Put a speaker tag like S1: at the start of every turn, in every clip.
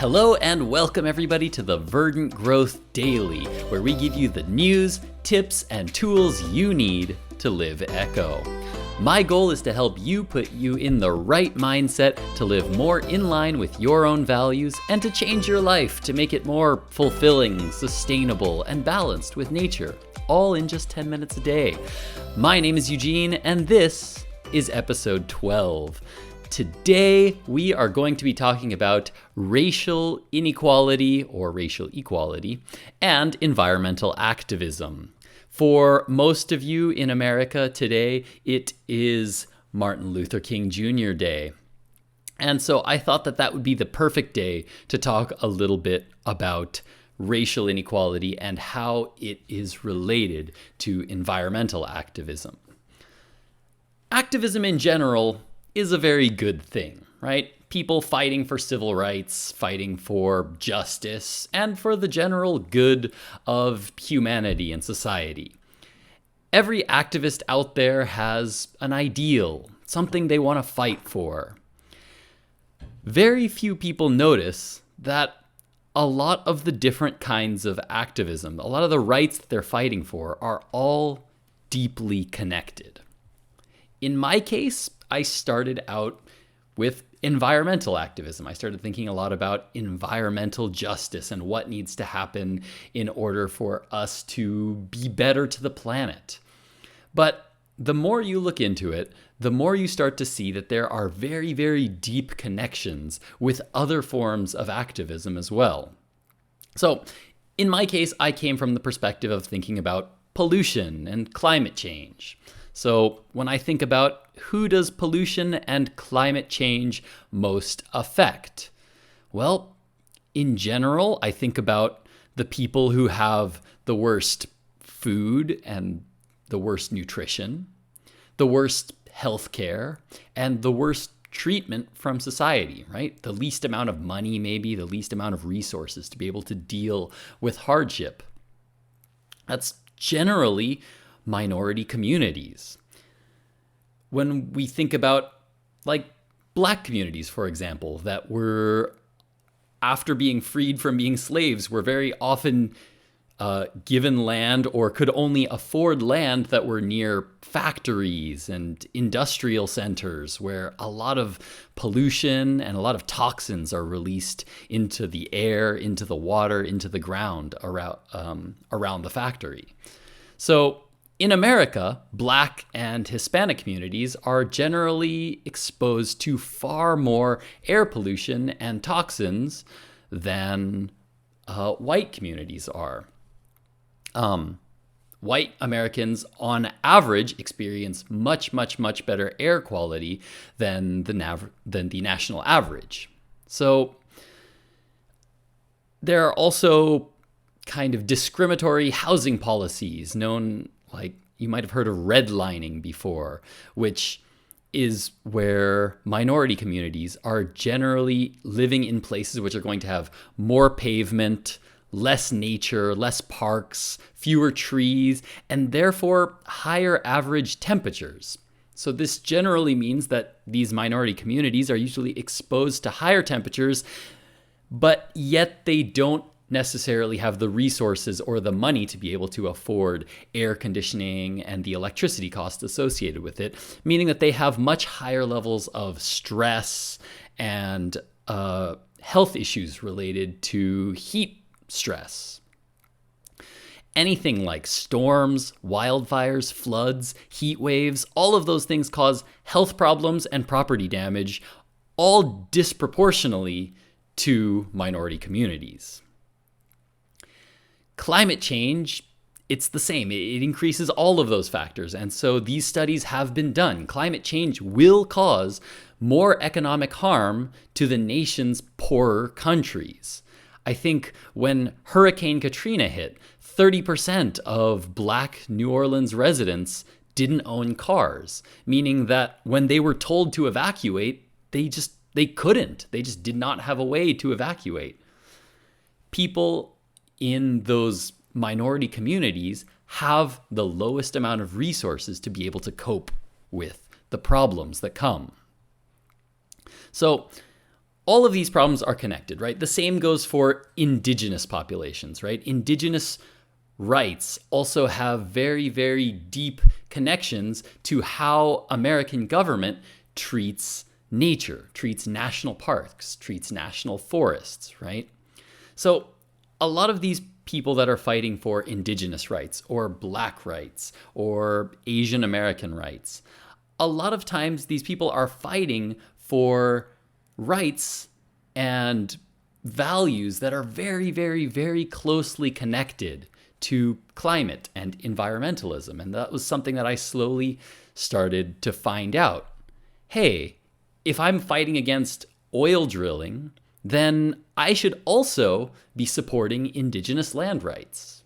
S1: Hello and welcome everybody to the Verdant Growth Daily, where we give you the news, tips, and tools you need to live eco. My goal is to help you put you in the right mindset to live more in line with your own values and to change your life to make it more fulfilling, sustainable, and balanced with nature, all in just 10 minutes a day. My name is Eugene, and this is episode 12. Today, we are going to be talking about racial inequality or racial equality and environmental activism. For most of you in America today, it is Martin Luther King Jr. Day. And so I thought that that would be the perfect day to talk a little bit about racial inequality and how it is related to environmental activism. Activism in general is a very good thing, right? People fighting for civil rights, fighting for justice, and for the general good of humanity and society. Every activist out there has an ideal, something they want to fight for. Very few people notice that a lot of the different kinds of activism, a lot of the rights that they're fighting for, are all deeply connected. In my case, I started out with environmental activism. I started thinking a lot about environmental justice and what needs to happen in order for us to be better to the planet. But the more you look into it, the more you start to see that there are very, very deep connections with other forms of activism as well. So in my case, I came from the perspective of thinking about pollution and climate change. So when I think about who does pollution and climate change most affect? Well, in general, I think about the people who have the worst food and the worst nutrition, the worst healthcare, and the worst treatment from society, right? The least amount of money, maybe the least amount of resources to be able to deal with hardship. That's generally minority communities. When we think about like Black communities, for example, that were, after being freed from being slaves, were very often given land or could only afford land that were near factories and industrial centers where a lot of pollution and a lot of toxins are released into the air, into the water, into the ground around the factory. So in America, Black and Hispanic communities are generally exposed to far more air pollution and toxins than white communities are. White Americans, on average, experience much, much, much better air quality than the national average. So there are also kind of discriminatory housing policies known, like you might have heard of redlining before, which is where minority communities are generally living in places which are going to have more pavement, less nature, less parks, fewer trees, and therefore higher average temperatures. So this generally means that these minority communities are usually exposed to higher temperatures, but yet they don't necessarily have the resources or the money to be able to afford air conditioning and the electricity costs associated with it, meaning that they have much higher levels of stress and health issues related to heat stress. Anything like storms, wildfires, floods, heat waves, all of those things cause health problems and property damage, all disproportionately to minority communities. Climate change, it's the same. It increases all of those factors. And so these studies have been done. Climate change will cause more economic harm to the nation's poorer countries. I think when Hurricane Katrina hit, 30% of Black New Orleans residents didn't own cars, meaning that when they were told to evacuate, they couldn't. They just did not have a way to evacuate. People in those minority communities have the lowest amount of resources to be able to cope with the problems that come. So all of these problems are connected, right? The same goes for indigenous populations, right? Indigenous rights also have very, very deep connections to how American government treats nature, treats national parks, treats national forests, right? So a lot of these people that are fighting for indigenous rights or black rights or Asian American rights, a lot of times these people are fighting for rights and values that are very, very, very closely connected to climate and environmentalism. And that was something that I slowly started to find out. Hey, if I'm fighting against oil drilling, then I should also be supporting indigenous land rights.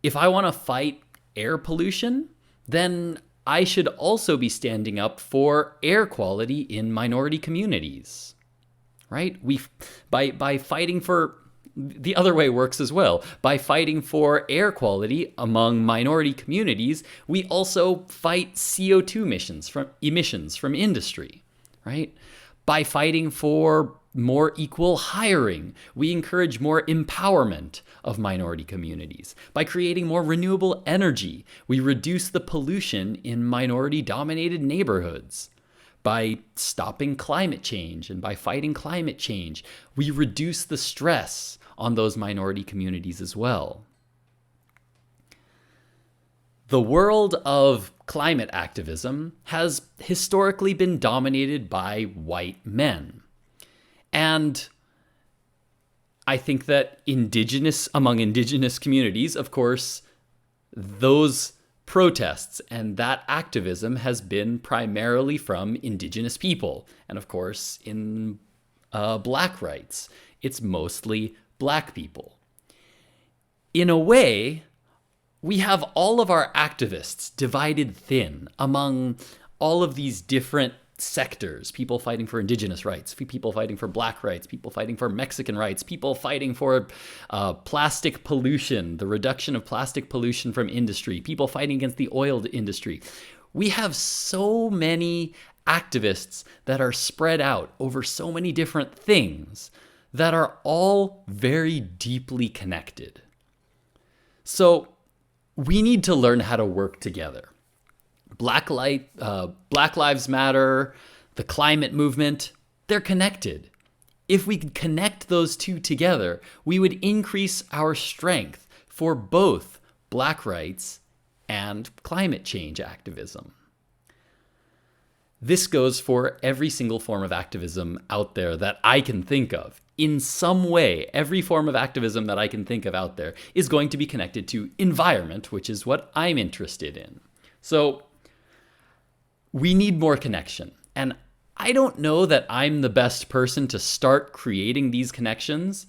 S1: If I want to fight air pollution, then I should also be standing up for air quality in minority communities, right? By fighting for, the other way works as well. By fighting for air quality among minority communities, we also fight CO2 emissions from industry, right? By fighting for more equal hiring, we encourage more empowerment of minority communities. By creating more renewable energy, we reduce the pollution in minority-dominated neighborhoods. By stopping climate change and by fighting climate change, we reduce the stress on those minority communities as well. The world of climate activism has historically been dominated by white men. And I think that among indigenous communities, of course, those protests and that activism has been primarily from indigenous people. And of course, in black rights, it's mostly black people. In a way, we have all of our activists divided thin among all of these different sectors, people fighting for indigenous rights, people fighting for black rights, people fighting for Mexican rights, people fighting for plastic pollution, the reduction of plastic pollution from industry, people fighting against the oil industry. We have so many activists that are spread out over so many different things that are all very deeply connected. So we need to learn how to work together. Black Lives Matter, the climate movement, they're connected. If we could connect those two together, we would increase our strength for both black rights and climate change activism. This goes for every single form of activism out there that I can think of. In some way, every form of activism that I can think of out there is going to be connected to environment, which is what I'm interested in. So we need more connection. And I don't know that I'm the best person to start creating these connections.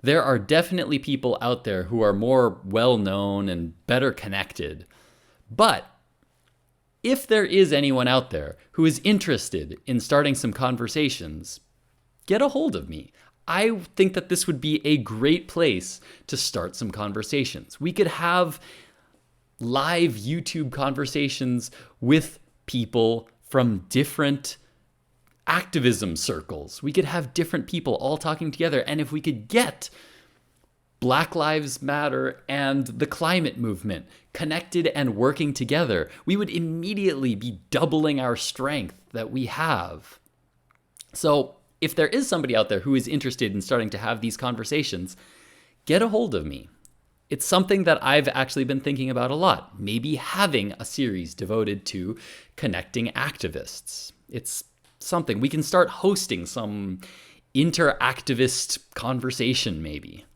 S1: There are definitely people out there who are more well-known and better connected. But if there is anyone out there who is interested in starting some conversations, get a hold of me. I think that this would be a great place to start some conversations. We could have live YouTube conversations with people from different activism circles. We could have different people all talking together. And if we could get Black Lives Matter and the climate movement connected and working together, we would immediately be doubling our strength that we have. So if there is somebody out there who is interested in starting to have these conversations, get a hold of me. It's something that I've actually been thinking about a lot. Maybe having a series devoted to connecting activists. It's something. We can start hosting some interactivist conversation, maybe.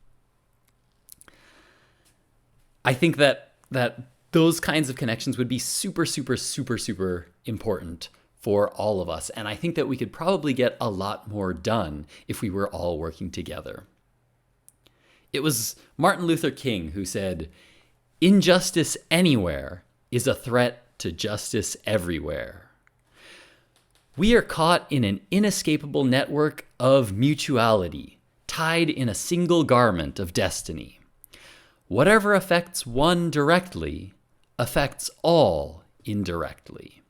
S1: I think that those kinds of connections would be super, super, super, super important for all of us. And I think that we could probably get a lot more done if we were all working together. It was Martin Luther King who said, "Injustice anywhere is a threat to justice everywhere." We are caught in an inescapable network of mutuality, tied in a single garment of destiny. Whatever affects one directly affects all indirectly.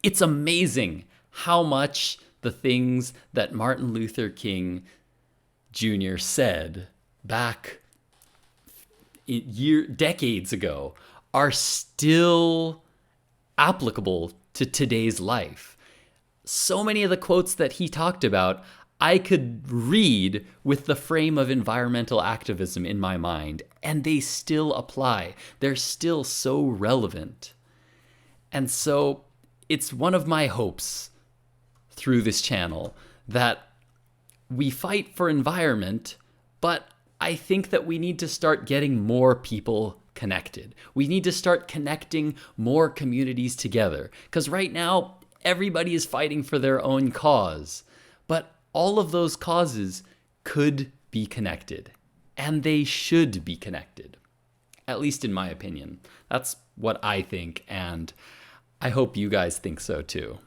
S1: It's amazing how much the things that Martin Luther King Jr. said back decades ago are still applicable to today's life. So many of the quotes that he talked about, I could read with the frame of environmental activism in my mind, and they still apply. They're still so relevant. And so it's one of my hopes through this channel that we fight for environment, but I think that we need to start getting more people connected. We need to start connecting more communities together. Because right now, everybody is fighting for their own cause. But all of those causes could be connected. And they should be connected. At least in my opinion. That's what I think, and I hope you guys think so too.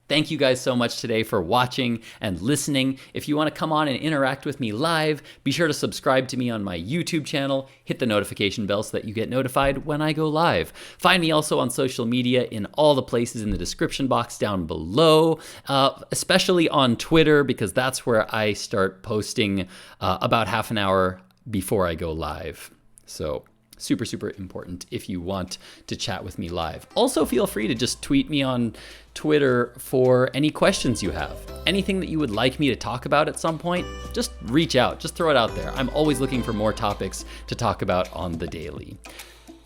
S1: Thank you guys so much today for watching and listening. If you want to come on and interact with me live, be sure to subscribe to me on my YouTube channel, hit the notification bell so that you get notified when I go live. Find me also on social media in all the places in the description box down below, especially on Twitter, because that's where I start posting about half an hour before I go live. So super, super important if you want to chat with me live. Also, feel free to just tweet me on Twitter for any questions you have. Anything that you would like me to talk about at some point, just reach out, just throw it out there. I'm always looking for more topics to talk about on the daily.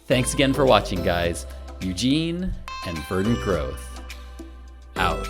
S1: Thanks again for watching, guys. Eugene and Verdant Growth, out.